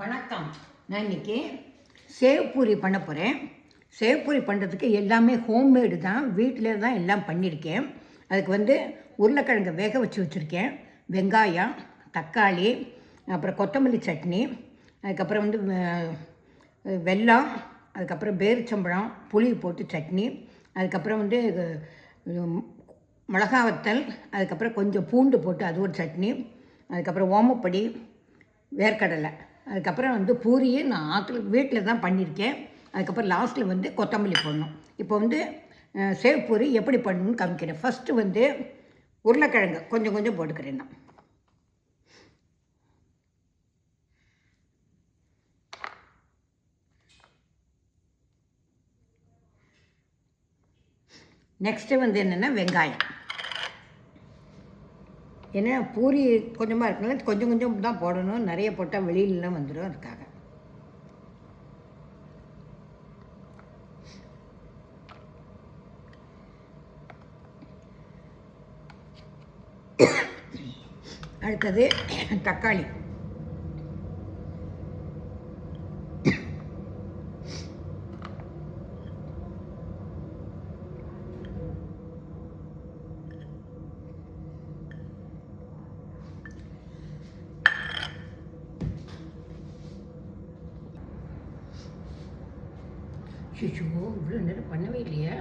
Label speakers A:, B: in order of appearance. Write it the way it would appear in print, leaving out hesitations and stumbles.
A: வணக்கம். நான் இன்றைக்கி சேவ் பூரி பண்ண போகிறேன். சேவ் பூரி பண்ணுறதுக்கு எல்லாமே ஹோம்மேடு தான், வீட்டில் தான் எல்லாம் பண்ணியிருக்கேன். அதுக்கு உருளைக்கிழங்கை வேக வச்சுருக்கேன். வெங்காயம், தக்காளி, அப்புறம் கொத்தமல்லி சட்னி, அதுக்கப்புறம் வெல்லம், அதுக்கப்புறம் பேரிச்சம்பழம் புளி போட்டு சட்னி, அதுக்கப்புறம் மிளகா வத்தல், அதுக்கப்புறம் கொஞ்சம் பூண்டு போட்டு அது ஒரு சட்னி, அதுக்கப்புறம் ஓமப்பொடி, வேர்க்கடலை, அதுக்கப்புறம் பூரியை நான் வீட்டில் தான் பண்ணியிருக்கேன். அதுக்கப்புறம் லாஸ்ட்டில் கொத்தமல்லி போடணும். இப்போ சேவ் பூரி எப்படி பண்ணணும்னு காமிக்கிறேன். ஃபஸ்ட்டு உருளைக்கிழங்கு கொஞ்சம் கொஞ்சம் போட்டுக்கிறேன் நான். நெக்ஸ்ட்டு என்னென்னா வெங்காயம். ஏன்னா பூரி கொஞ்சமாக இருக்கணும், கொஞ்சம் கொஞ்சம் தான் போடணும். நிறைய போட்டால் வெளியிலலாம் வந்துடும், அதுக்காக. அடுத்தது தக்காளி. இவ்வளோ நேரம் பண்ணவே இல்லையா?